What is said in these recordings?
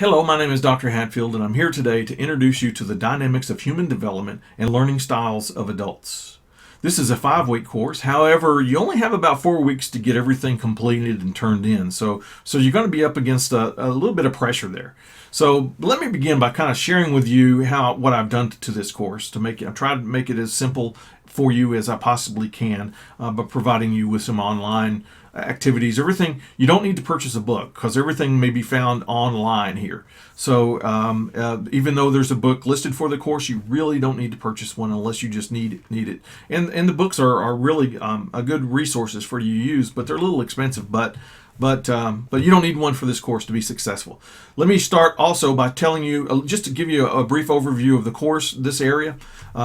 Hello, my name is Dr. Hatfield, and I'm here today to introduce you to the dynamics of human development and learning styles of adults. This is a 5-week course. However, you only have about 4 weeks to get everything completed and turned in. So you're going to be up against a little bit of pressure there. So let me begin by kind of sharing with you what I've done to this course I'm trying to make it as simple for you as I possibly can, but providing you with some online activities. Everything, you don't need to purchase a book because everything may be found online here. So even though there's a book listed for the course, you really don't need to purchase one unless you just need it. And the books are really a good resources for you to use, but they're a little expensive. But you don't need one for this course to be successful. Let me start also by telling you, just to give you a brief overview of the course, this area.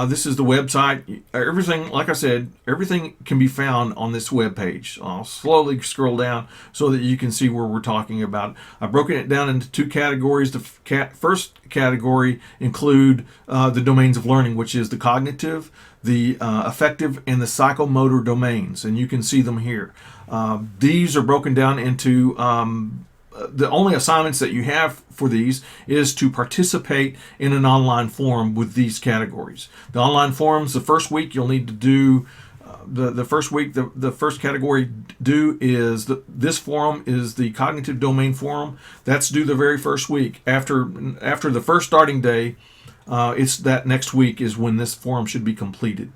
This is the website. Everything, like I said, everything can be found on this web page. I'll slowly scroll down so that you can see where we're talking about. I've broken it down into 2 categories. The first category include the domains of learning, which is the cognitive, the affective, and the psychomotor domains, and you can see them here. These are broken down into the only assignments that you have for these is to participate in an online forum with these categories. The online forums, the first week you'll need to do the first week, the first category due is this forum is the cognitive domain forum. That's due the very first week. After the first starting day, it's that next week is when this forum should be completed.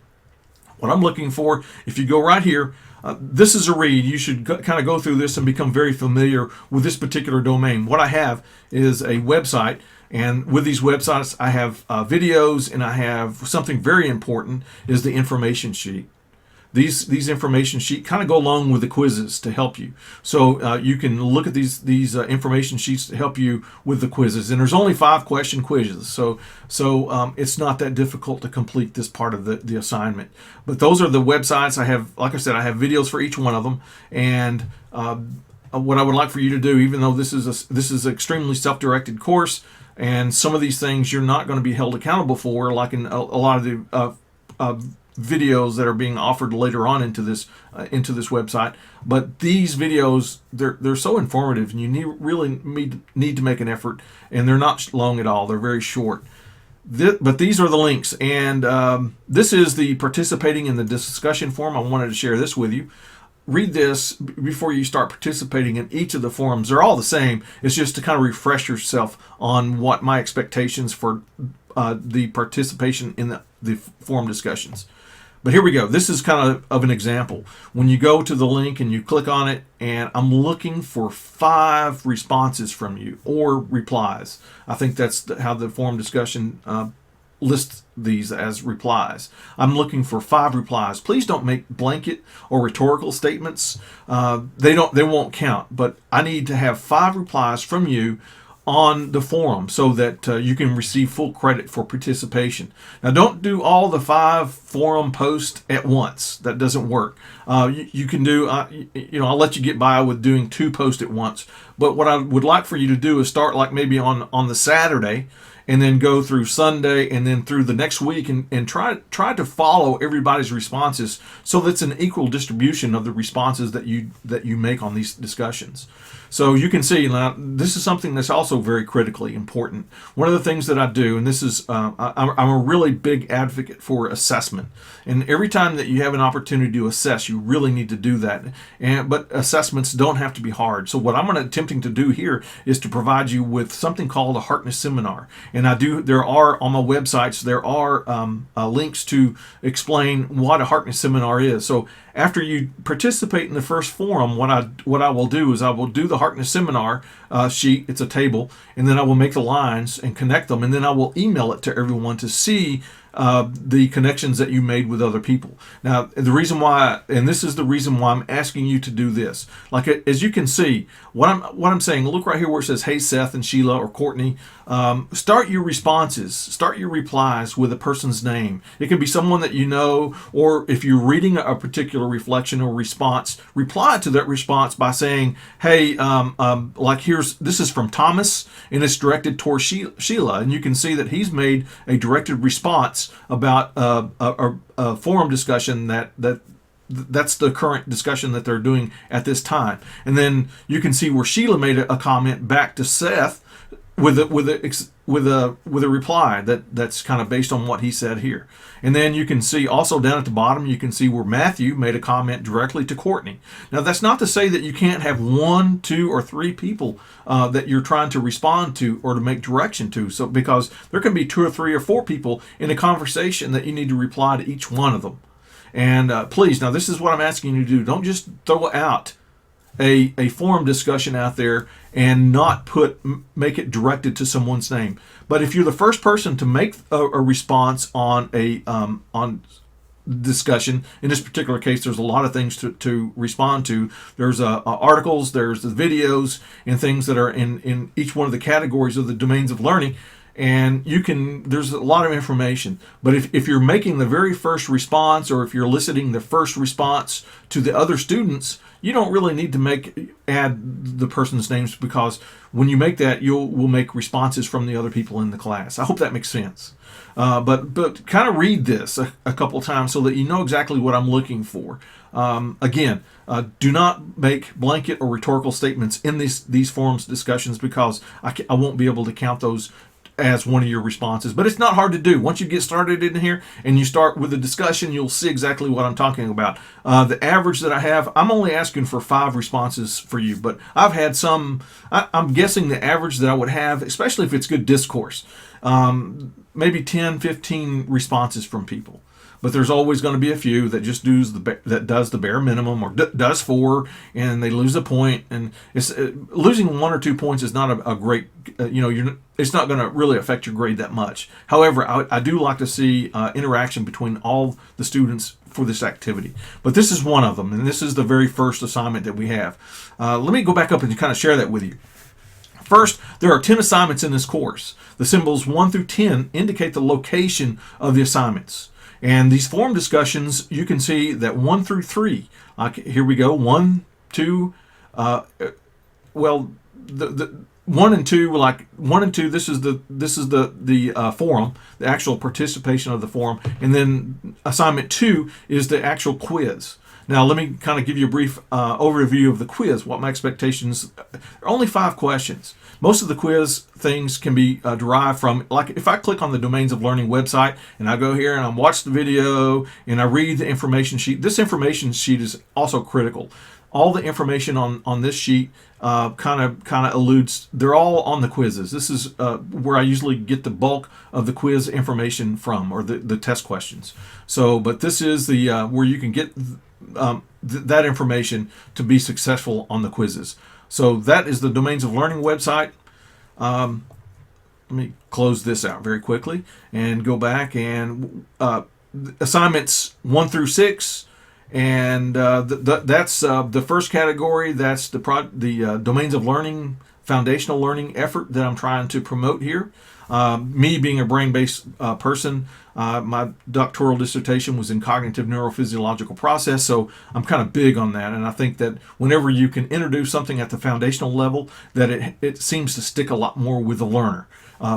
What I'm looking for, if you go right here, this is a read. You should kind of go through this and become very familiar with this particular domain. What I have is a website, and with these websites, I have videos, and I have something very important is the information sheet. These information sheet kind of go along with the quizzes to help you. So you can look at these information sheets to help you with the quizzes. And there's only 5 question quizzes, so it's not that difficult to complete this part of the assignment. But those are the websites I have. Like I said, I have videos for each one of them. And what I would like for you to do, even though this is an extremely self-directed course, and some of these things you're not going to be held accountable for, like in a lot of the videos that are being offered later on into this website, but these videos they're so informative, and you really need to make an effort, and they're not long at all. They're very short. But these are the links, and this is the participating in the discussion forum. I wanted to share this with you. Read this before you start participating in each of the forums. They're all the same. It's just to kind of refresh yourself on what my expectations for the participation in the forum discussions. But here we go. This is kind of an example. When you go to the link and you click on it, and I'm looking for 5 responses from you or replies. I think that's how the forum discussion lists these as replies. I'm looking for 5 replies. Please don't make blanket or rhetorical statements. They won't count. But I need to have 5 replies from you on the forum so that you can receive full credit for participation. Now, don't do all the 5 forum posts at once. That doesn't work. You can do, I'll let you get by with doing 2 posts at once. But what I would like for you to do is start like maybe on the Saturday, and then go through Sunday, and then through the next week, and try to follow everybody's responses so that's an equal distribution of the responses that you make on these discussions. So you can see now, this is something that's also very critically important. One of the things that I do, and this is, I'm a really big advocate for assessment. And every time that you have an opportunity to assess, you really need to do that. But assessments don't have to be hard. So what I'm attempting to do here is to provide you with something called a Harkness seminar. And there are on my websites, there are links to explain what a Harkness seminar is. So after you participate in the first forum, what I will do is I will do the Harkness seminar sheet. It's a table, and then I will make the lines and connect them, and then I will email it to everyone to see the connections that you made with other people. Now, the reason why, and this is the reason why I'm asking you to do this. Like, as you can see, what I'm saying, look right here where it says, "Hey, Seth and Sheila or Courtney." Start your responses, start your replies with a person's name. It can be someone that you know, or if you're reading a particular reflection or response, reply to that response by saying, "Hey, this is from Thomas, and it's directed towards Sheila," and you can see that he's made a directed response about a forum discussion that's the current discussion that they're doing at this time. And then you can see where Sheila made a comment back to Seth with a reply that's kind of based on what he said here. And then you can see also down at the bottom, you can see where Matthew made a comment directly to Courtney. Now that's not to say that you can't have 1, 2, or 3 people that you're trying to respond to or to make direction to. So because there can be 2 or 3 or 4 people in a conversation that you need to reply to each one of them. And please, now this is what I'm asking you to do. Don't just throw out a forum discussion out there and not make it directed to someone's name. But if you're the first person to make a response on on discussion, in this particular case, there's a lot of things to respond to. There's articles, there's the videos, and things that are in each one of the categories of the domains of learning. And there's a lot of information. But if you're making the very first response, or if you're eliciting the first response to the other students, you don't really need to add the person's names, because when you make that, will make responses from the other people in the class. I hope that makes sense. But kind of read this a couple times so that you know exactly what I'm looking for. Again, do not make blanket or rhetorical statements in these forums discussions, because I won't be able to count those as one of your responses. But it's not hard to do. Once you get started in here and you start with a discussion, you'll see exactly what I'm talking about. The average that I have, I'm only asking for 5 responses for you, but I've had some, I'm guessing the average that I would have, especially if it's good discourse, maybe 10, 15 responses from people. But there's always going to be a few that just does the bare minimum, or does 4, and they lose a point. And it's losing 1 or 2 points is not a great, it's not going to really affect your grade that much. However, I do like to see interaction between all the students for this activity. But this is one of them, and this is the very first assignment that we have. Let me go back up and kind of share that with you. First, there are 10 assignments in this course. The symbols 1 through 10 indicate the location of the assignments. And these forum discussions, you can see that 1 through 3, here we go, 1, 2, the 1 and 2, like 1 and 2, this is the forum, the actual participation of the forum, and then assignment 2 is the actual quiz. Now let me kind of give you a brief overview of the quiz. What my expectations are: only 5 questions. Most of the quiz things can be derived from, like if I click on the Domains of Learning website and I go here and I watch the video and I read the information sheet. This information sheet is also critical. All the information on this sheet kind of alludes, they're all on the quizzes. This is where I usually get the bulk of the quiz information from, or the test questions. So, but this is the where you can get that information to be successful on the quizzes. So that is the Domains of Learning website. Let me close this out very quickly and go back, and assignments 1 through 6. And that's the first category. That's the Domains of Learning foundational learning effort that I'm trying to promote here. Me being a brain-based person, my doctoral dissertation was in cognitive neurophysiological process, so I'm kind of big on that. And I think that whenever you can introduce something at the foundational level, that it seems to stick a lot more with the learner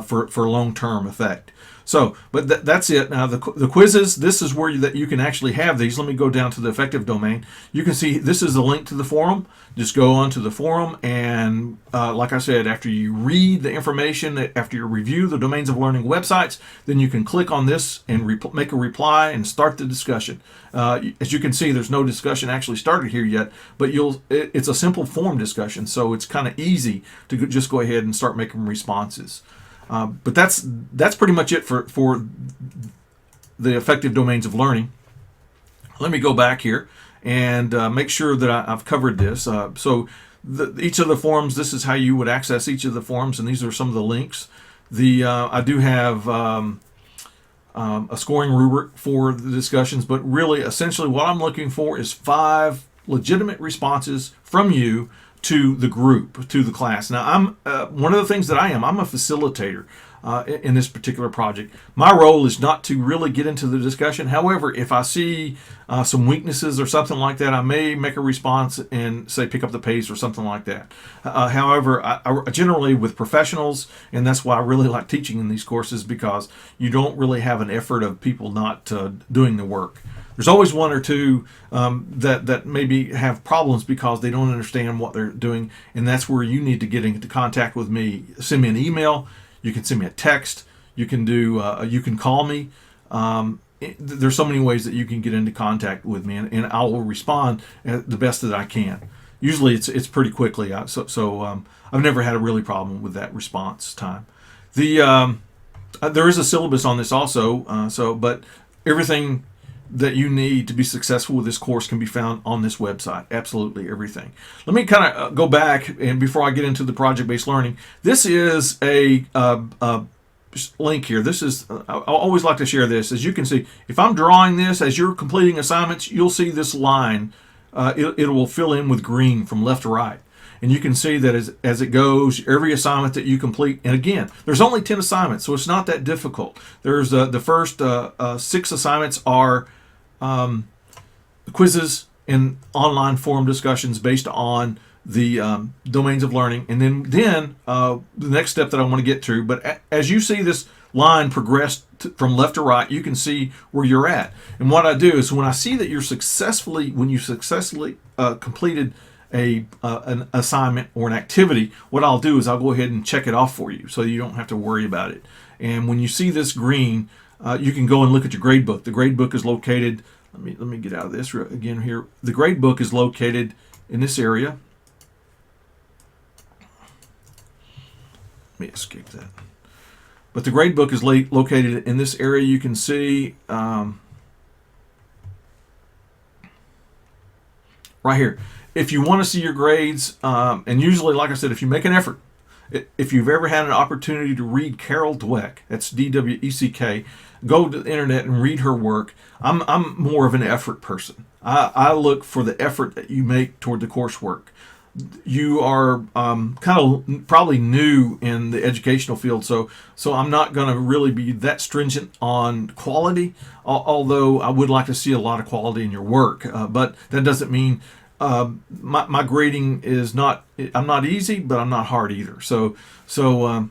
for long-term effect. So, but that's it. Now the quizzes, this is where you can actually have these. Let me go down to the effective domain. You can see this is the link to the forum. Just go onto the forum, and like I said, after you read the information, after you review the Domains of Learning websites, then you can click on this and make a reply and start the discussion. As you can see, there's no discussion actually started here yet, but it's a simple forum discussion, so it's kind of easy to just go ahead and start making responses. But that's pretty much it for the effective domains of learning. Let me go back here and make sure that I've covered this. So each of the forums, this is how you would access each of the forums, and these are some of the links. I do have a scoring rubric for the discussions, but really, essentially, what I'm looking for is 5 legitimate responses from you to the group, to the class. Now, I'm one of the things that I'm a facilitator. in this particular project. My role is not to really get into the discussion. However, if I see some weaknesses or something like that, I may make a response and say pick up the pace or something like that. However, I generally with professionals, and that's why I really like teaching in these courses, because you don't really have an effort of people not doing the work. There's always one or two that maybe have problems because they don't understand what they're doing, and that's where you need to get into contact with me. Send me an email. You can send me a text. You can you can call me. There's so many ways that you can get into contact with me, and I will respond the best that I can. Usually, it's pretty quickly. I've never had a really problem with that response time. There is a syllabus on this also. But everything that you need to be successful with this course can be found on this website. Absolutely everything. Let me kind of go back, and before I get into the project-based learning, this is a link here. This is I always like to share this. As you can see, if I'm drawing this as you're completing assignments, you'll see this line. It will fill in with green from left to right. And you can see that as it goes, every assignment that you complete, and again, there's only 10 assignments, so it's not that difficult. There's the first 6 assignments are quizzes and online forum discussions based on the domains of learning, and then the next step that I want to get to. But as you see this line progress from left to right, you can see where you're at. And what I do is when I see that when you successfully completed an assignment or an activity, what I'll do is I'll go ahead and check it off for you so you don't have to worry about it. And when you see this green, you can go and look at your grade book. The grade book is located, let me get out of this again here. The grade book is located in this area. Let me escape that. But the grade book is located in this area. You can see right here. If you want to see your grades, and usually, like I said, if you make an effort, if you've ever had an opportunity to read Carol Dweck, that's Dweck, go to the internet and read her work. I'm more of an effort person. I look for the effort that you make toward the coursework. You are kind of probably new in the educational field, so I'm not going to really be that stringent on quality, although I would like to see a lot of quality in your work. But that doesn't mean my grading is not, I'm not easy, but I'm not hard either. So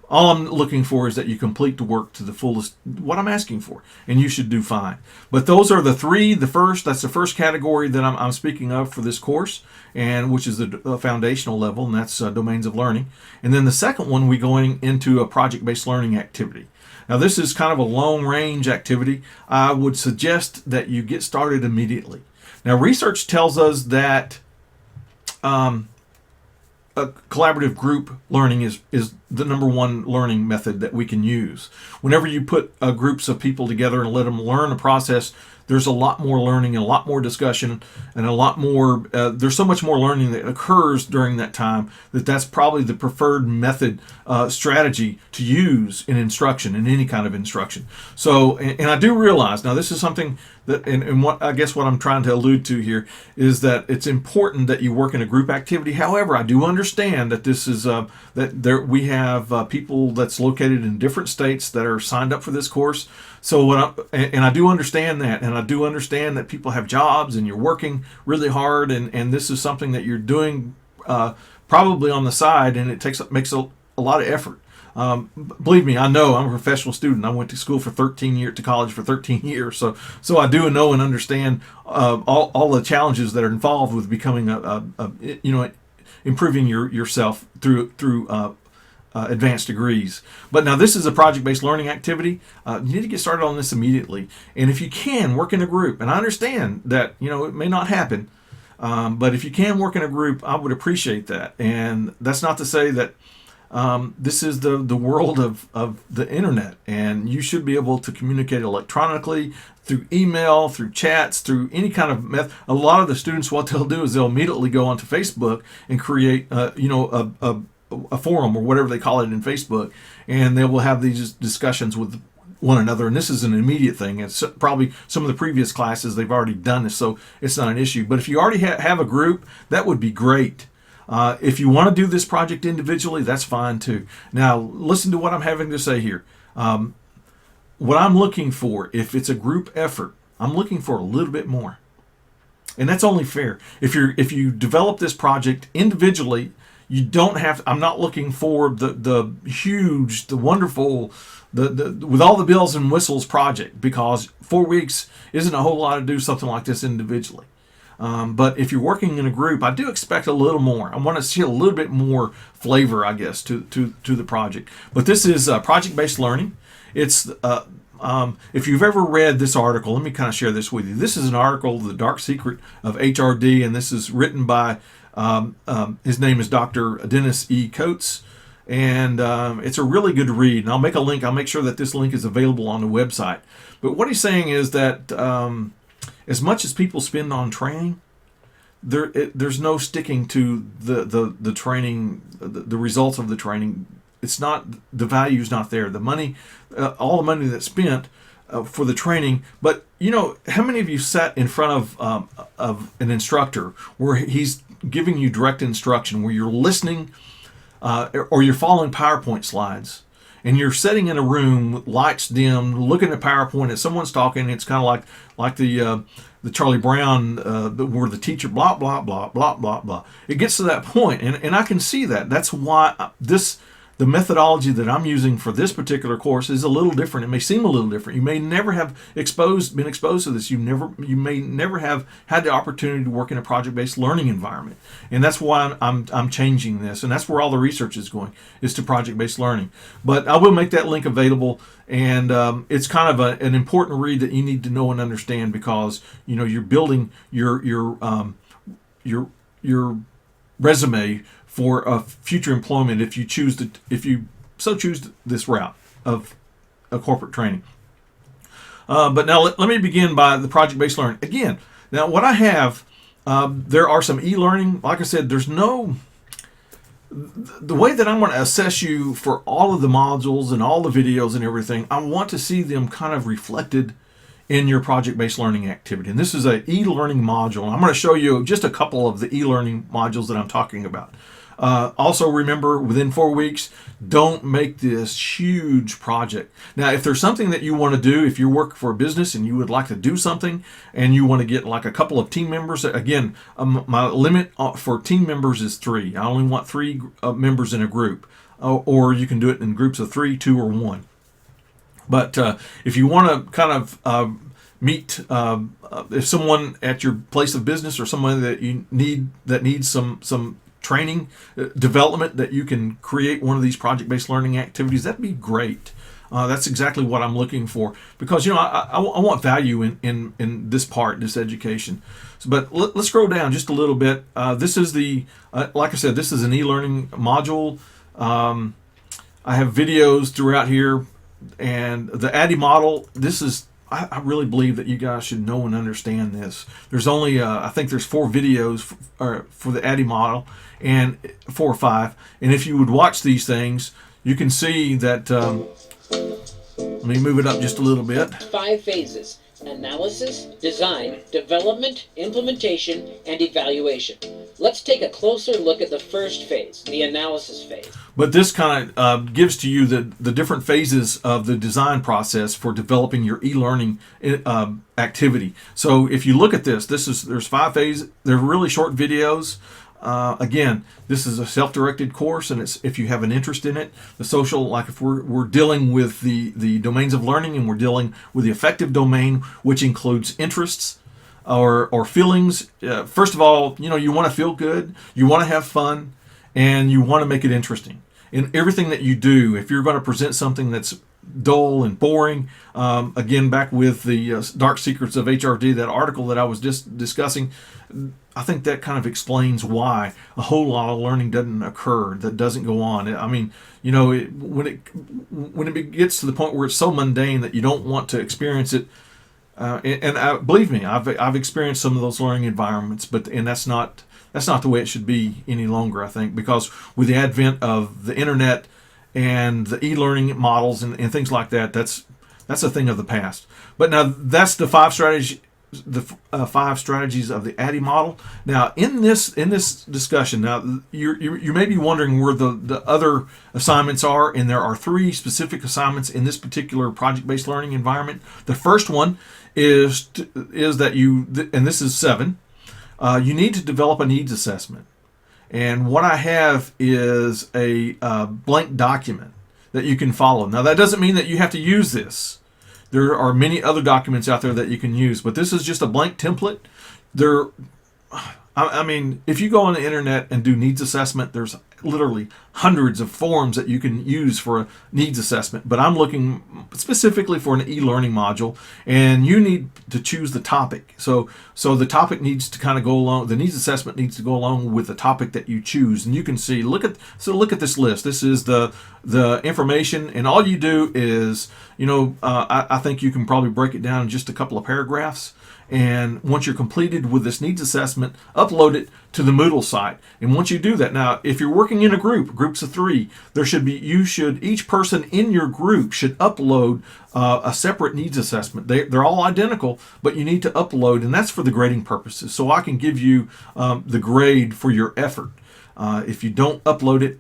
all I'm looking for is that you complete the work to the fullest, what I'm asking for, and you should do fine. But those are the three. That's the first category that I'm speaking of for this course, and which is the foundational level, and that's domains of learning. And then the second one, we're going into a project-based learning activity. Now, this is kind of a long-range activity. I would suggest that you get started immediately. Now, research tells us that a collaborative group learning is the number one learning method that we can use. Whenever you put groups of people together and let them learn a process, there's a lot more learning and a lot more discussion and a lot more, there's so much more learning that occurs during that time that's probably the preferred method, strategy to use in instruction, in any kind of instruction. So, and I do realize, now this is something that, and what I guess what I'm trying to allude to here is that it's important that you work in a group activity. However, I do understand that this is, we have people that's located in different states that are signed up for this course. So I do understand that, and I do understand that people have jobs and you're working really hard, and this is something that you're doing probably on the side, and it makes a lot of effort. Believe me, I know. I'm a professional student. I went to school for 13 years, to college for 13 years. So I do know and understand all the challenges that are involved with becoming improving yourself through advanced degrees. But now this is a project-based learning activity. You need to get started on this immediately. And if you can, work in a group. And I understand that, it may not happen. But if you can work in a group, I would appreciate that. And that's not to say that this is the world of the internet. And you should be able to communicate electronically, through email, through chats, through any kind of method. A lot of the students, what they'll do is they'll immediately go onto Facebook and create, a forum or whatever they call it in Facebook, and they will have these discussions with one another. And this is an immediate thing. It's probably some of the previous classes they've already done this, so it's not an issue. But if you already have a group, that would be great. If you want to do this project individually, that's fine too. Now, listen to what I'm having to say here. What I'm looking for, if it's a group effort, I'm looking for a little bit more. And that's only fair. If you develop this project individually, you don't have. I'm not looking for the huge, the wonderful, the with all the bells and whistles project, because 4 weeks isn't a whole lot to do something like this individually. But if you're working in a group, I do expect a little more. I want to see a little bit more flavor, I guess, to the project. But this is project-based learning. It's if you've ever read this article, let me kind of share this with you. This is an article, The Dark Secret of HRD, and this is written by, his name is Dr. Dennis E. Coates, and it's a really good read. And I'll make a link. I'll make sure that this link is available on the website. But what he's saying is that as much as people spend on training, there's no sticking to the training, the results of the training. It's not, the value's not there. The money, all the money that's spent for the training. But how many of you sat in front of an instructor where he's giving you direct instruction, where you're listening, or you're following PowerPoint slides, and you're sitting in a room with lights dim, looking at PowerPoint, and someone's talking. It's kind of like the Charlie Brown, where the teacher blah blah blah blah blah blah. It gets to that point, and I can see that. That's why the methodology that I'm using for this particular course is a little different. It may seem a little different. You may never have been exposed to this. You may never have had the opportunity to work in a project-based learning environment, and that's why I'm changing this. And that's where all the research is going, is to project-based learning. But I will make that link available, and it's kind of an important read that you need to know and understand, because you're building your resume for future employment if you so choose this route of corporate training. But now let me begin by the project-based learning. Again, now what I have, there are some e-learning. Like I said, there's no, the way that I'm going to assess you for all of the modules and all the videos and everything, I want to see them kind of reflected in your project-based learning activity. And this is an e-learning module. I'm going to show you just a couple of the e-learning modules that I'm talking about. Also remember, within 4 weeks, don't make this huge project. Now, if there's something that you want to do, if you work for a business and you would like to do something and you want to get like a couple of team members, again, my limit for team members is 3. I only want 3 members in a group, or you can do it in groups of 3, 2, or 1. But if you want to kind of meet, if someone at your place of business or someone that you need that needs some training development, that you can create one of these project-based learning activities, that'd be great. That's exactly what I'm looking for, because I want value in this education. But let's scroll down just a little bit. This is like I said, this is an e-learning module. I have videos throughout here, and the ADDIE model. I really believe that you guys should know and understand this. There's only, I think there's 4 videos for the ADDIE model, and 4 or 5. And if you would watch these things, you can see that, let me move it up just a little bit. 5 phases: analysis, design, development, implementation, and evaluation. Let's take a closer look at the first phase, the analysis phase. But this kind of gives to you the different phases of the design process for developing your e-learning activity. So if you look at there's 5 phases. They're really short videos. Again, this is a self-directed course, and it's, if you have an interest in it, the social, like if we're dealing with the domains of learning, and we're dealing with the affective domain, which includes interests or feelings. First of all, you want to feel good, you want to have fun, and you want to make it interesting. In everything that you do, if you're going to present something that's dull and boring, again, back with the Dark Secrets of HRD, that article that I was just discussing, I think that kind of explains why a whole lot of learning doesn't occur, that doesn't go on. I mean, when it gets to the point where it's so mundane that you don't want to experience it, believe me, I've experienced some of those learning environments, and that's not the way it should be any longer, I think, because with the advent of the internet and the e-learning models and things like that, that's a thing of the past. But now that's the 5 five strategies of the ADDIE model. Now, in this discussion, now you may be wondering where the other assignments are, and there are three specific assignments in this particular project-based learning environment. The first one is that and this is 7. You need to develop a needs assessment, and what I have is a blank document that you can follow. Now, that doesn't mean that you have to use this. There are many other documents out there that you can use, but this is just a blank template. I mean, if you go on the internet and do needs assessment, there's literally hundreds of forms that you can use for a needs assessment. But I'm looking specifically for an e-learning module, and you need to choose the topic. So the topic needs to kind of go along. The needs assessment needs to go along with the topic that you choose. And you can see, look at this list. This is the information, and all you do is, I think you can probably break it down in just a couple of paragraphs. And once you're completed with this needs assessment, upload it to the Moodle site. And once you do that, now, if you're working in groups of 3, each person in your group should upload a separate needs assessment. They're all identical, but you need to upload, and that's for the grading purposes. So I can give you the grade for your effort. If you don't upload it,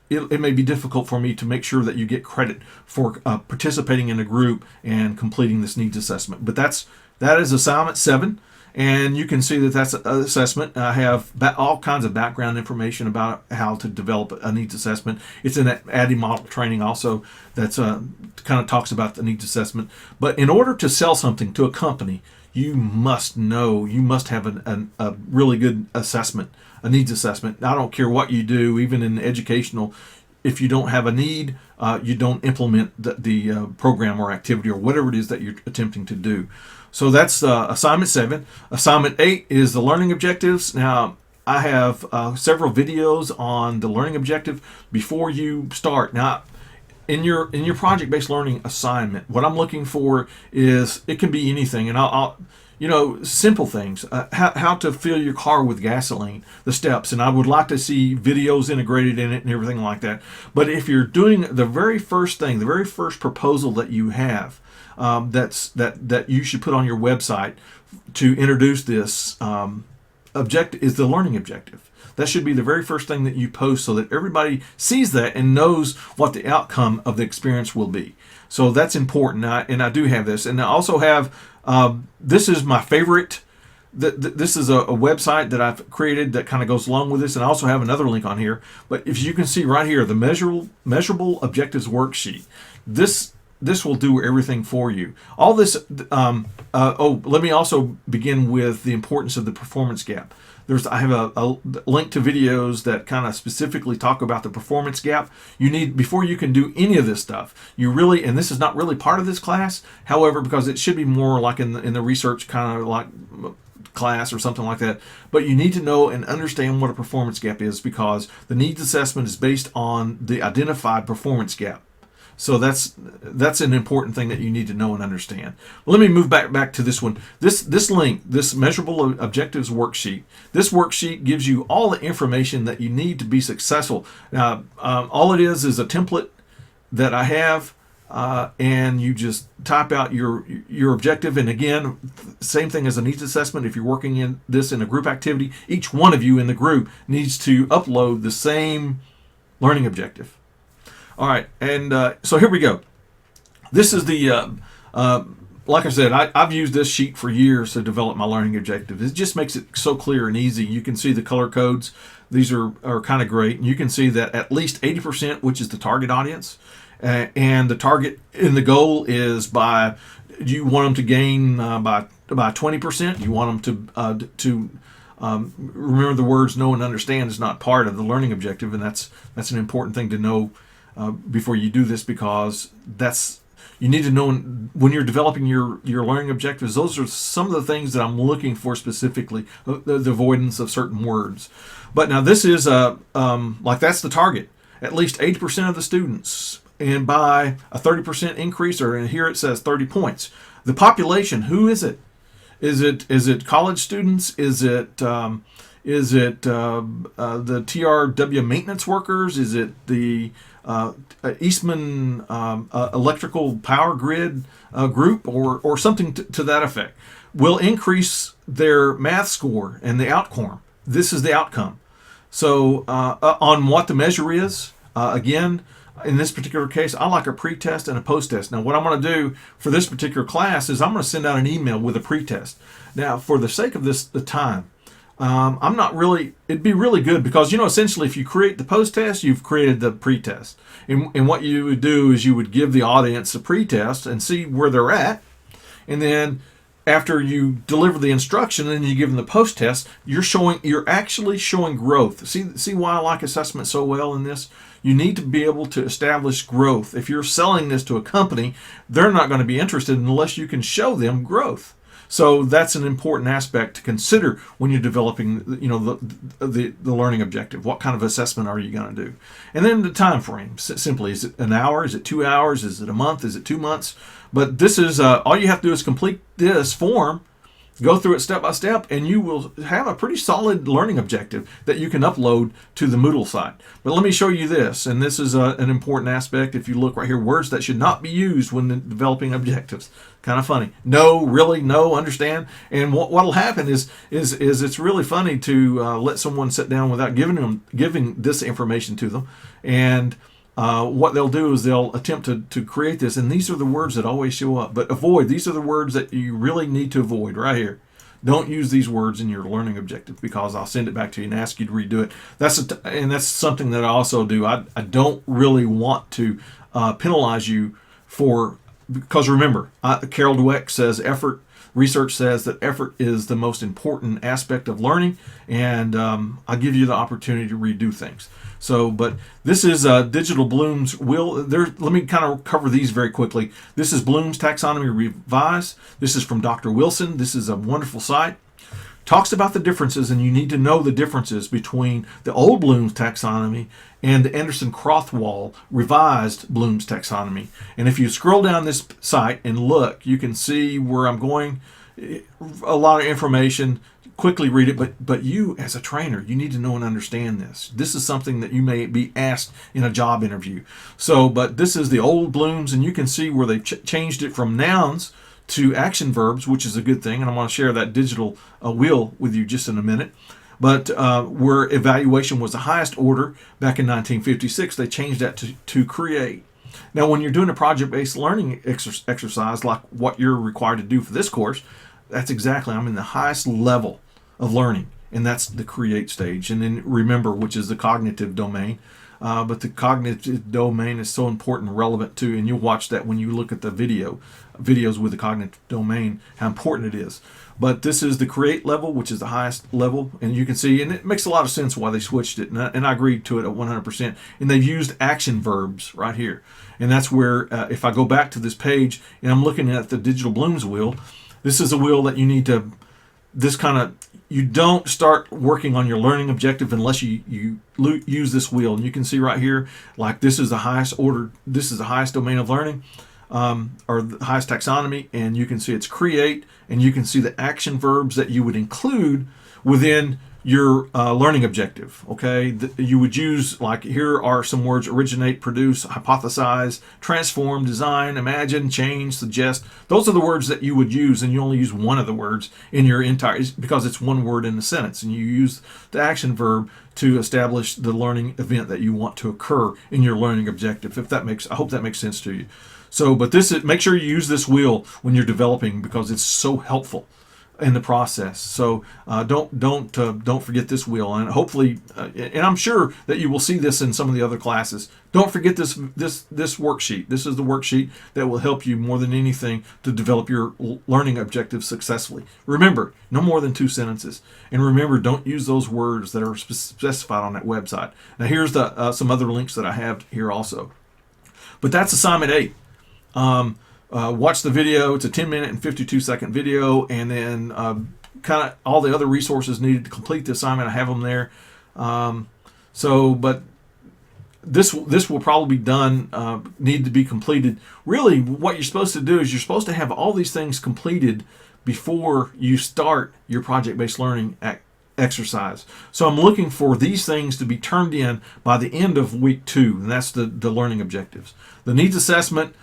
it may be difficult for me to make sure that you get credit for participating in a group and completing this needs assessment. But that is assignment 7, and you can see that that's an assessment. I have all kinds of background information about how to develop a needs assessment. It's in that ADDIE model training also that's kind of talks about the needs assessment. But in order to sell something to a company, you must have a really good assessment, a needs assessment. I don't care what you do, even in educational, if you don't have a need, you don't implement the program or activity or whatever it is that you're attempting to do. So that's assignment 7. Assignment 8 is the learning objectives. Now, I have several videos on the learning objective before you start. Now, in your project-based learning assignment, what I'm looking for is, it can be anything, and I'll simple things, how to fill your car with gasoline, the steps, and I would like to see videos integrated in it and everything like that. But if you're doing the very first thing, the very first proposal that you have, that you should put on your website to introduce this objective is the learning objective. That should be the very first thing that you post, so that everybody sees that and knows what the outcome of the experience will be. So that's important, and I do have this. And I also have, this is my favorite. This is a website that I've created that kind of goes along with this, and I also have another link on here. But if you can see right here, the measurable objectives worksheet. This will do everything for you. All this, let me also begin with the importance of the performance gap. I have a link to videos that kind of specifically talk about the performance gap. You need, before you can do any of this stuff, and this is not really part of this class, however, because it should be more like in the research kind of like class or something like that, but you need to know and understand what a performance gap is, because the needs assessment is based on the identified performance gap. So that's an important thing that you need to know and understand. Well, let me move back to this one. This link, this measurable objectives worksheet. This worksheet gives you all the information that you need to be successful. Now, all it is a template that I have, and you just type out your objective. And again, same thing as a needs assessment. If you're working in a group activity, each one of you in the group needs to upload the same learning objective. All right, and so here we go. This is like I said, I've used this sheet for years to develop my learning objectives. It just makes it so clear and easy. You can see the color codes. These are kind of great. And you can see that at least 80%, which is the target audience, and the target in the goal is you want them to gain by 20%. You want them to remember the words know and understand is not part of the learning objective, and that's an important thing to know before you do this, because you need to know when you're developing your learning objectives. Those are some of the things that I'm looking for specifically, the avoidance of certain words. But now this is that's the target. At least 80% of the students, and by a 30% increase, or here it says 30 points. The population, who is it? Is it college students? Is it Is it the TRW maintenance workers? Is it the Eastman electrical power grid group, or something to that effect? Will increase their math score and the outcome. This is the outcome. So on what the measure is, again, in this particular case, I like a pre-test and a post-test. Now, what I'm going to do for this particular class is I'm going to send out an email with a pre-test. Now, for the sake of the time, I'm not really, it'd be really good because, essentially if you create the post-test, you've created the pre-test. And what you would do is you would give the audience the pre-test and see where they're at. And then after you deliver the instruction and you give them the post-test, you're actually showing growth. See why I like assessment so well in this? You need to be able to establish growth. If you're selling this to a company, they're not going to be interested unless you can show them growth. So that's an important aspect to consider when you're developing, the learning objective. What kind of assessment are you going to do? And then the time frame. Simply, is it an hour? Is it 2 hours? Is it a month? Is it 2 months? But this is all you have to do is complete this form, go through it step by step, and you will have a pretty solid learning objective that you can upload to the Moodle site. But let me show you this, and this is an important aspect. If you look right here, words that should not be used when developing objectives. Kind of funny. No, really, no, understand. And what'll happen is it's really funny to let someone sit down without giving this information to them, and what they'll do is they'll attempt to create this, and these are the words that always show up. But avoid, these are the words that you really need to avoid right here. Don't use these words in your learning objective because I'll send it back to you and ask you to redo it. That's something that I also do. I don't really want to penalize you for, because remember, Carol Dweck says research says that effort is the most important aspect of learning, and I give you the opportunity to redo things. So, but this is Digital Bloom's wheel. Let me kind of cover these very quickly. This is Bloom's Taxonomy Revised. This is from Dr. Wilson. This is a wonderful site. Talks about the differences, and you need to know the differences between the old Bloom's taxonomy and the Anderson-Crothwall revised Bloom's taxonomy. And if you scroll down this site and look, you can see where I'm going. A lot of information. Quickly read it, but you as a trainer, you need to know and understand this. This is something that you may be asked in a job interview. So, but this is the old Bloom's, and you can see where they changed it from nouns to action verbs, which is a good thing. And I'm going to share that digital wheel with you just in a minute. But where evaluation was the highest order back in 1956, they changed that to create. Now, when you're doing a project-based learning exercise like what you're required to do for this course, that's exactly, I'm in the highest level of learning, and that's the create stage. And then remember, which is the cognitive domain. But the cognitive domain is so important and relevant too, and you'll watch that when you look at the videos with the cognitive domain, how important it is. But this is the create level, which is the highest level, and you can see, and it makes a lot of sense why they switched it, and I agreed to it at 100%. And they've used action verbs right here, and that's where if I go back to this page and I'm looking at the Digital Bloom's wheel, this is a wheel that you need to, you don't start working on your learning objective unless you use this wheel. And you can see right here, like this is the highest order, this is the highest domain of learning, or the highest taxonomy, and you can see it's create, and you can see the action verbs that you would include within your learning objective. Okay, you would use, like, here are some words: originate, produce, hypothesize, transform, design, imagine, change, suggest. Those are the words that you would use, and you only use one of the words in your entire, because it's one word in the sentence, and you use the action verb to establish the learning event that you want to occur in your learning objective. I hope that makes sense to you. So, but make sure you use this wheel when you're developing, because it's so helpful in the process. So don't forget this wheel, and hopefully, and I'm sure that you will see this in some of the other classes. Don't forget this worksheet. This is the worksheet that will help you more than anything to develop your learning objectives successfully. Remember, no more than 2 sentences, and remember, don't use those words that are specified on that website. Now, here's some other links that I have here also. But that's assignment 8. Watch the video. It's a 10-minute and 52-second video, and then kind of all the other resources needed to complete the assignment. I have them there. But this will probably be done, need to be completed. Really, what you're supposed to do is you're supposed to have all these things completed before you start your project-based learning exercise. So I'm looking for these things to be turned in by the end of week 2, and that's the learning objectives. The needs assessment,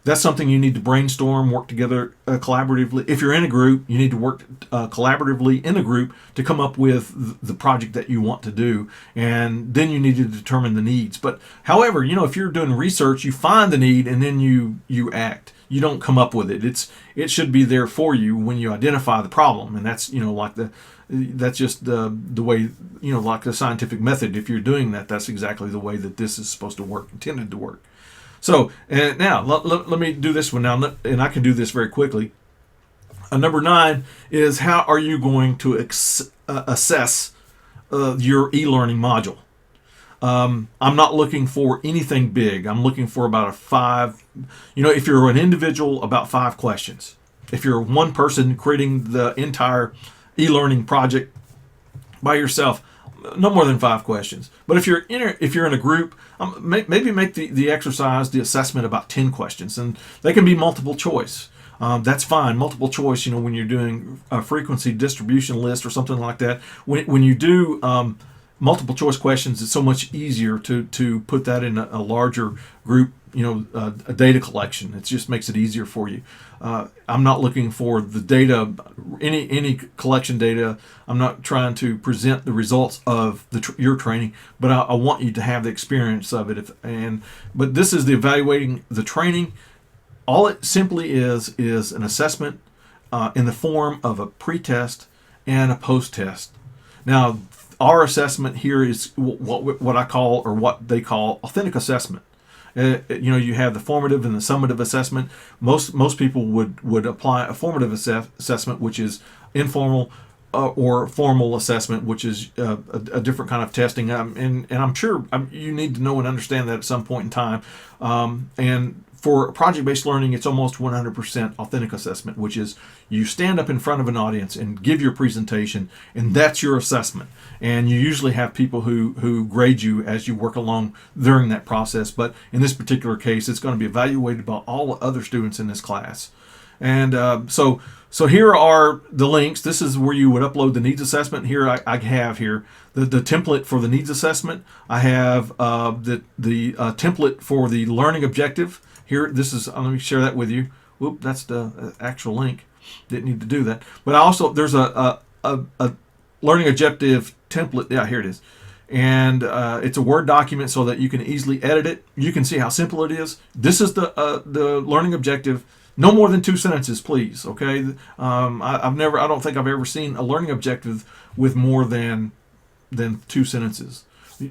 that's something you need to brainstorm, work together collaboratively. If you're in a group, you need to work collaboratively in a group to come up with the project that you want to do, and then you need to determine the needs. But however, if you're doing research, you find the need and then you act. You don't come up with it. It should be there for you when you identify the problem, and that's that's just the way, like the scientific method. If you're doing that, that's exactly the way that this is supposed to work, intended to work. So, and now let me do this one now, and I can do this very quickly. Number 9 is, how are you going to assess your e-learning module? I'm not looking for anything big. I'm looking for about a 5, if you're an individual, about 5 questions. If you're one person creating the entire e-learning project by yourself, no more than 5 questions. But if you're in a group, maybe make the exercise, the assessment, about 10 questions, and they can be multiple choice. That's fine. Multiple choice, when you're doing a frequency distribution list or something like that. When you do multiple choice questions, it's so much easier to put that in a larger group, a data collection. It just makes it easier for you. I'm not looking for the data, any collection data. I'm not trying to present the results of your training, but I want you to have the experience of it. But this is the evaluating the training. All it simply is an assessment in the form of a pre-test and a post-test. Now, our assessment here is what I call, or what they call, authentic assessment. You have the formative and the summative assessment. Most people would apply a formative assessment, which is informal, or formal assessment, which is a different kind of testing. And I'm sure you need to know and understand that at some point in time. And for project-based learning, it's almost 100% authentic assessment, which is you stand up in front of an audience and give your presentation, and that's your assessment. And you usually have people who grade you as you work along during that process. But in this particular case, it's going to be evaluated by all the other students in this class. And so here are the links. This is where you would upload the needs assessment. Here I have here the template for the needs assessment. I have the template for the learning objective. Here, this is, let me share that with you. Whoop, that's the actual link. Didn't need to do that. But there's a learning objective template. Yeah, here it is. And it's a Word document so that you can easily edit it. You can see how simple it is. This is the learning objective. No more than 2 sentences, please. Okay. I don't think I've ever seen a learning objective with more than 2 sentences.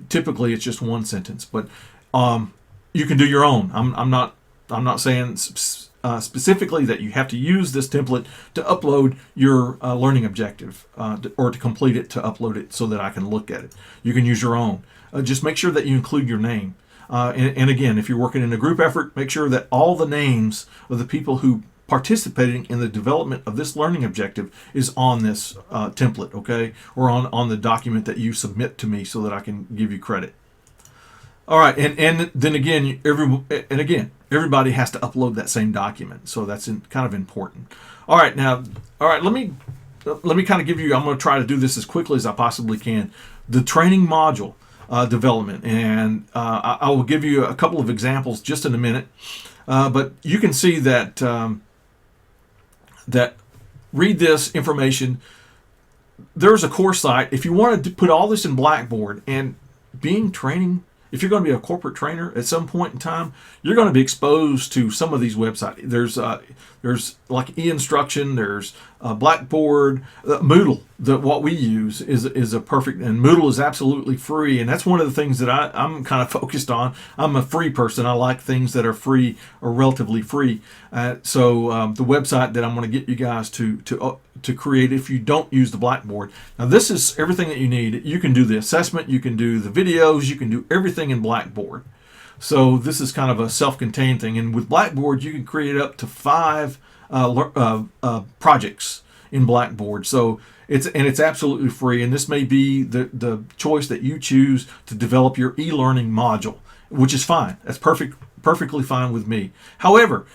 Typically, it's just 1 sentence. But you can do your own. I'm not saying specifically that you have to use this template to upload your learning objective or to complete it, to upload it so that I can look at it. You can use your own. Just make sure that you include your name. And again, if you're working in a group effort, make sure that all the names of the people who participating in the development of this learning objective is on this template, okay, or on the document that you submit to me so that I can give you credit. All right, and then again, everybody has to upload that same document, so that's kind of important. All right, let me kind of give you. I'm going to try to do this as quickly as I possibly can. The training module development, and I will give you a couple of examples just in a minute. But you can see that that read this information. There's a course site. If you wanted to put all this in Blackboard, and being training, if you're going to be a corporate trainer at some point in time, you're going to be exposed to some of these websites. There's like e-instruction, there's Blackboard, Moodle. What we use is a perfect, and Moodle is absolutely free, and that's one of the things that I'm kind of focused on. I'm a free person. I like things that are free or relatively free. So the website that I'm going to get you guys to create, if you don't use the Blackboard. Now this is everything that you need. You can do the assessment, you can do the videos, you can do everything in Blackboard. So this is kind of a self-contained thing, and with Blackboard you can create up to 5 projects in Blackboard. So it's absolutely free, and this may be the choice that you choose to develop your e-learning module, which is fine. That's perfectly fine with me. However,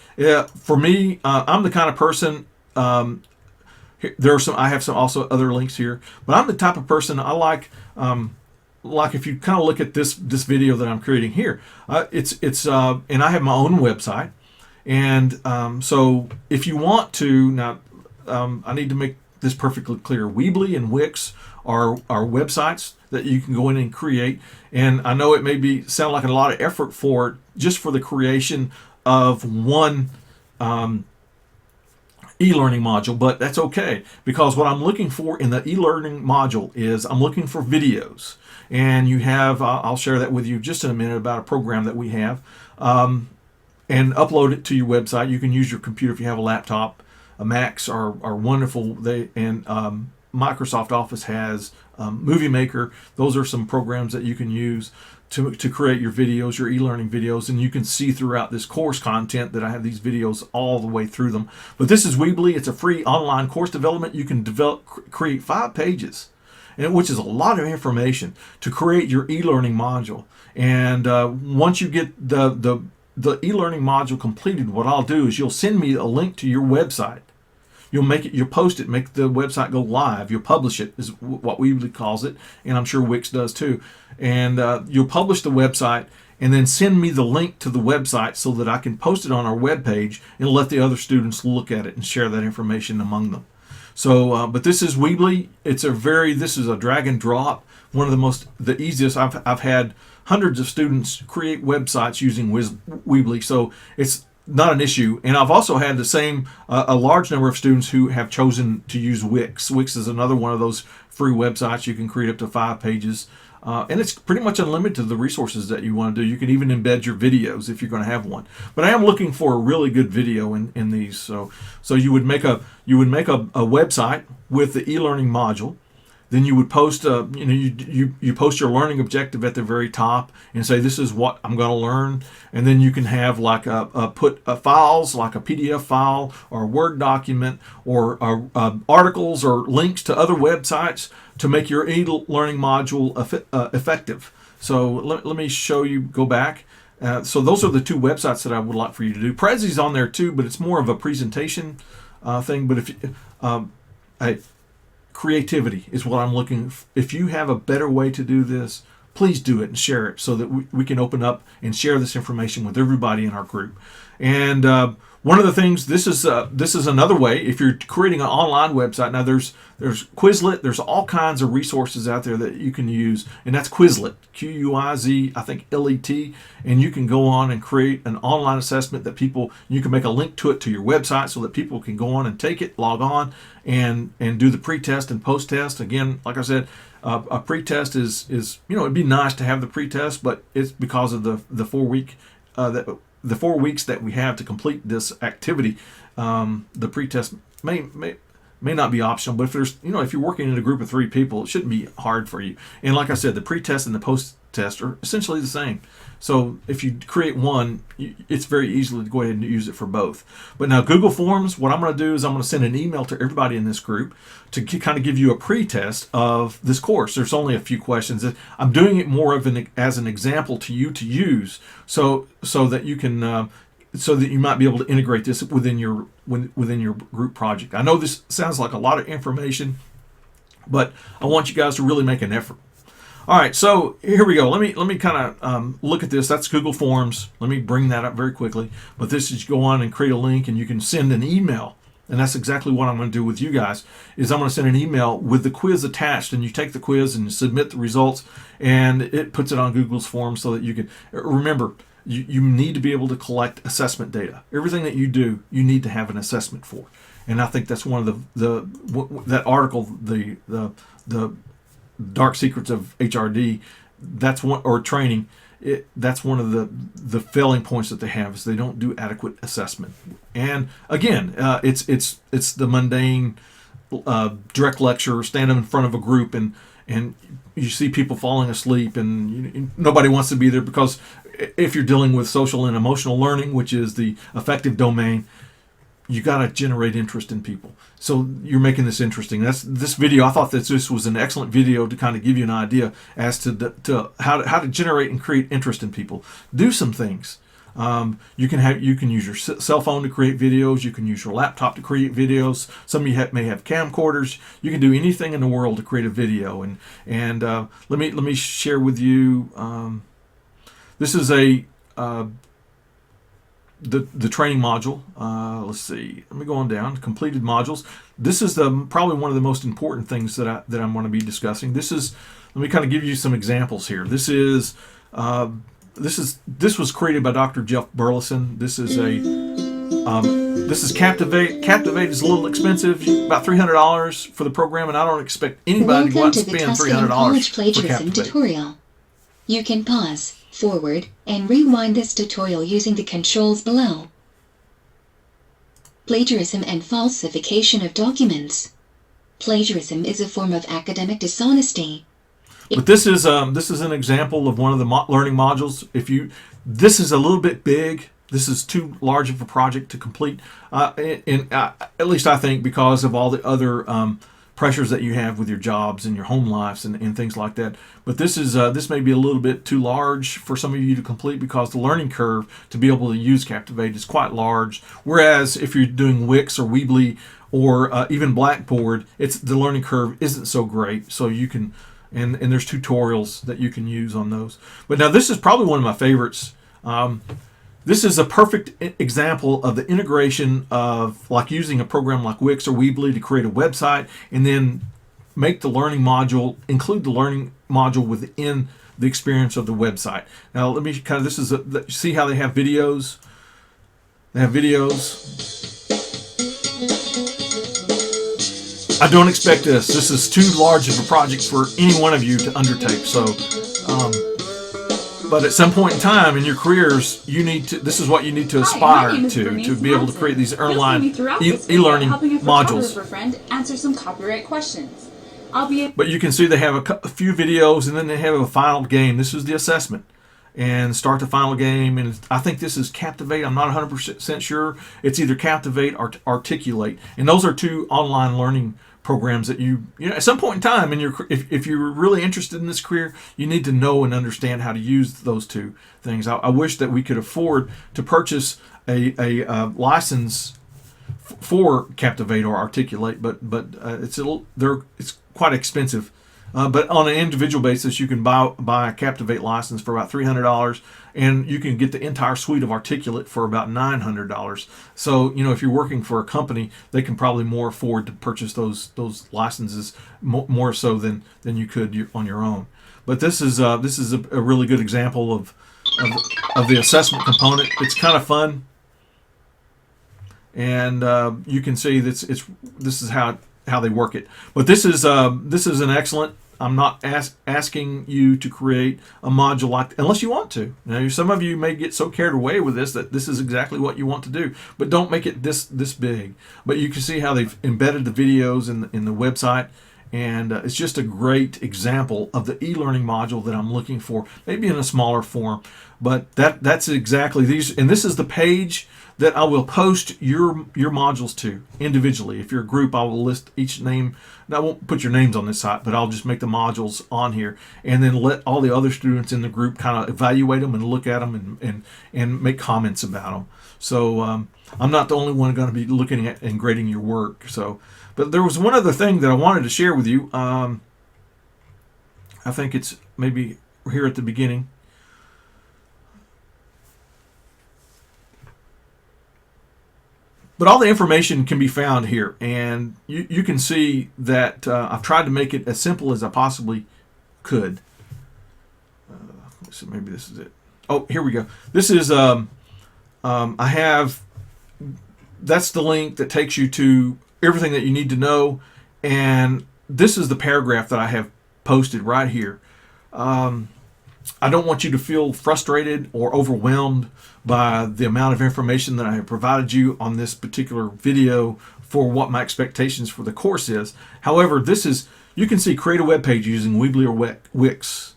for me, I'm the kind of person. There are some. I have some also other links here, but I'm the type of person I like if you kind of look at this video that I'm creating here, and I have my own website, and so if you want to now, I need to make this perfectly clear. Weebly and Wix are websites that you can go in and create, and I know it may sound like a lot of effort for just for the creation of one e-learning module, but that's okay, because what I'm looking for in the e-learning module is I'm looking for videos. And you have, I'll share that with you just in a minute about a program that we have, and upload it to your website. You can use your computer if you have a laptop. Macs are wonderful. Microsoft Office has Movie Maker. Those are some programs that you can use to create your videos, your e-learning videos, and you can see throughout this course content that I have these videos all the way through them. But this is Weebly. It's a free online course development. You can create 5 pages, which is a lot of information to create your e-learning module. And once you get the e-learning module completed, what I'll do is you'll send me a link to your website. You'll post it, make the website go live. You'll publish it, is what Weebly calls it, and I'm sure Wix does too. And you'll publish the website, and then send me the link to the website so that I can post it on our webpage and let the other students look at it and share that information among them. So, but this is Weebly. This is a drag and drop. One of the easiest. I've had hundreds of students create websites using Weebly, so it's not an issue. And I've also had a large number of students who have chosen to use Wix. Wix is another one of those free websites. You can create up to 5 pages. And it's pretty much unlimited to the resources that you want to do. You can even embed your videos if you're going to have one. But I am looking for a really good video in these. So you would make a website with the e-learning module. Then you would post you post your learning objective at the very top and say, this is what I'm going to learn. And then you can have like put files like a PDF file or a Word document or articles or links to other websites to make your e-learning module effective. So let me show you, go back. So those are the 2 websites that I would like for you to do. Prezi's on there too, but it's more of a presentation thing. But creativity is what I'm looking for. If you have a better way to do this, please do it and share it so that we can open up and share this information with everybody in our group. And one of the things, this is another way. If you're creating an online website, now there's Quizlet. There's all kinds of resources out there that you can use, and that's Quizlet, Quiz, I think LET. And you can go on and create an online assessment that you can make a link to it to your website so that people can go on and take it, log on, and do the pre-test and post-test. Again, like I said, a pre-test is it'd be nice to have the pre-test, but it's because of the 4 week the 4 weeks that we have to complete this activity. The pre-test may not be optional, but if you're working in a group of 3 people, it shouldn't be hard for you. And like I said, the pre-test and the post-test are essentially the same. So if you create one, it's very easy to go ahead and use it for both. But now Google Forms, what I'm going to do is I'm going to send an email to everybody in this group to kind of give you a pre-test of this course. There's only a few questions. I'm doing it more as an example to you to use, so that you can. So that you might be able to integrate this within your group project. I know this sounds like a lot of information, but I want you guys to really make an effort. All right, so here we go. Let me kind of look at this. That's Google Forms. Let me bring that up very quickly. But this is, you go on and create a link, and you can send an email. And that's exactly what I'm going to do with you guys. Is I'm going to send an email with the quiz attached, and you take the quiz and submit the results, and it puts it on Google's Forms so that you can remember. You need to be able to collect assessment data. Everything that you do, you need to have an assessment for. And I think that's one of that article, the Dark Secrets of HRD, that's one, or training. That's one of the failing points that they have, is they don't do adequate assessment. And again, it's the mundane direct lecture, stand in front of a group, and you see people falling asleep, and nobody wants to be there, because if you're dealing with social and emotional learning, which is the affective domain, you got to generate interest in people. So you're making this interesting. That's this video. I thought that this was an excellent video to kind of give you an idea as to how to generate and create interest in people. Do some things. You can use your cell phone to create videos. You can use your laptop to create videos. Some of you may have camcorders. You can do anything in the world to create a video. And let me share with you. This is the training module. Let's see. Let me go on down. Completed modules. This is probably one of the most important things that I'm going to be discussing. Let me kind of give you some examples here. This was created by Dr. Jeff Burleson. This is Captivate. Captivate is a little expensive, about $300 for the program, and I don't expect anybody to go out and spend $300 for Captivate. Tutorial. You can pause, forward, and rewind this tutorial using the controls below. Plagiarism and falsification of documents. Plagiarism is a form of academic dishonesty. But this is an example of one of the learning modules. This is a little bit big. This is too large of a project to complete. At least I think, because of all the other pressures that you have with your jobs and your home lives and things like that. But this may be a little bit too large for some of you to complete, because the learning curve to be able to use Captivate is quite large. Whereas if you're doing Wix or Weebly or even Blackboard, the learning curve isn't so great. So you can, and there's tutorials that you can use on those. But now this is probably one of my favorites. This is a perfect example of the integration of using a program like Wix or Weebly to create a website, and then include the learning module within the experience of the website. Now let me see how they have videos. They have videos. I don't expect this. This is too large of a project for any one of you to undertake. So, but at some point in time in your careers, this is what you need to aspire to be able to create these online e-learning modules. Answer some copyright questions. But you can see they have a few videos, and then they have a final game. This is the assessment, and start the final game. And I think this is Captivate. I'm not 100% sure. It's either Captivate or Articulate, and those are two online learning programs that you at some point in time if you're really interested in this career, you need to know and understand how to use those two things. I wish that we could afford to purchase a license for Captivate or Articulate, but it's quite expensive. But on an individual basis, you can buy a Captivate license for about $300, and you can get the entire suite of Articulate for about $900. So, if you're working for a company, they can probably more afford to purchase those licenses more so than you could on your own. But this is a really good example of the assessment component. It's kind of fun, and you can see this is how they work it. But this is an excellent. I'm not asking you to create a module unless you want to. Now, some of you may get so carried away with this that this is exactly what you want to do, but don't make it this big. But you can see how they've embedded the videos in the website, and it's just a great example of the e-learning module that I'm looking for, maybe in a smaller form. But that's exactly these, and this is the page that I will post your modules to individually. If you're a group, I will list each name. And I won't put your names on this site, but I'll just make the modules on here, and then let all the other students in the group kind of evaluate them and look at them and make comments about them. So I'm not the only one going to be looking at and grading your work. So, but there was one other thing that I wanted to share with you. I think it's maybe here at the beginning. But all the information can be found here, and you can see that I've tried to make it as simple as I possibly could. So maybe this is it. Oh, here we go. This is that's the link that takes you to everything that you need to know, and this is the paragraph that I have posted right here. I don't want you to feel frustrated or overwhelmed by the amount of information that I have provided you on this particular video for what my expectations for the course is. However, you can see create a web page using Weebly or Wix.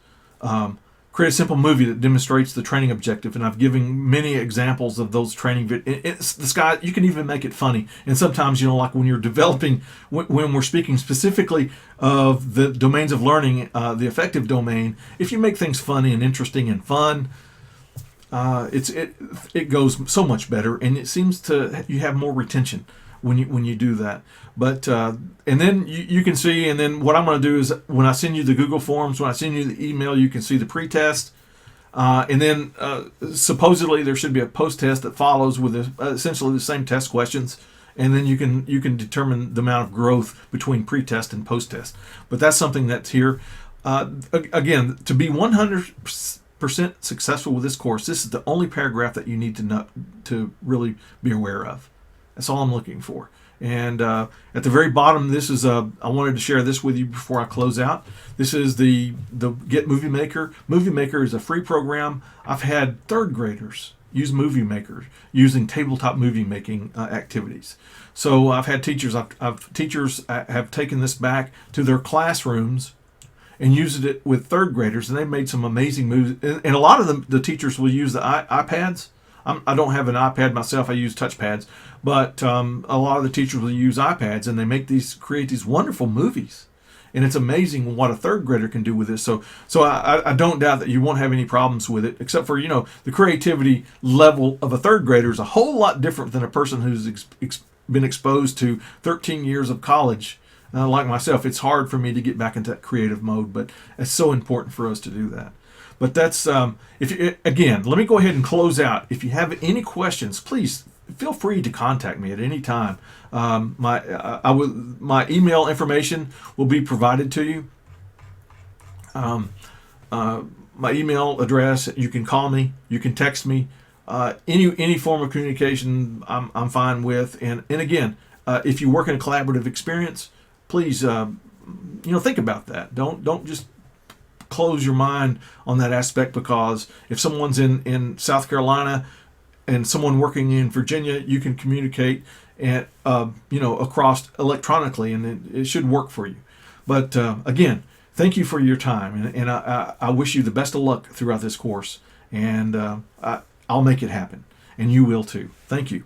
Create a simple movie that demonstrates the training objective, and I've given many examples of those training videos. You can even make it funny. And sometimes, like when you're developing, when we're speaking specifically of the domains of learning, the affective domain, if you make things funny and interesting and fun, it goes so much better, and it seems to you have more retention when you do that. But and then you can see, and then what I'm going to do is when I send you the Google Forms, when I send you the email, you can see the pre-test. And then supposedly there should be a post-test that follows with essentially the same test questions, and then you can determine the amount of growth between pre-test and post-test. But that's something that's here. Again, to be 100% successful with this course, this is the only paragraph that you need to know, to really be aware of. That's all I'm looking for. And at the very bottom, this is I wanted to share this with you before I close out. This is the Get Movie Maker. Movie Maker is a free program. I've had third graders use Movie Maker using tabletop movie making activities. So I've had teachers. Teachers have taken this back to their classrooms and used it with third graders, and they made some amazing movies. And a lot of the teachers will use the iPads. I don't have an iPad myself. I use touchpads, but a lot of the teachers will use iPads, and they create these wonderful movies, and it's amazing what a third grader can do with this. So I don't doubt that you won't have any problems with it, except for the creativity level of a third grader is a whole lot different than a person who's been exposed to 13 years of college. Like myself, it's hard for me to get back into that creative mode, but it's so important for us to do that. But that's again, let me go ahead and close out. If you have any questions, please feel free to contact me at any time. My email information will be provided to you. My email address. You can call me. You can text me. Any form of communication, I'm fine with. And again, if you work in a collaborative experience, please think about that. Don't just close your mind on that aspect, because if someone's in South Carolina and someone working in Virginia, you can communicate and across electronically, and it should work for you. But again, thank you for your time, and I wish you the best of luck throughout this course, and I'll make it happen, and you will too. Thank you.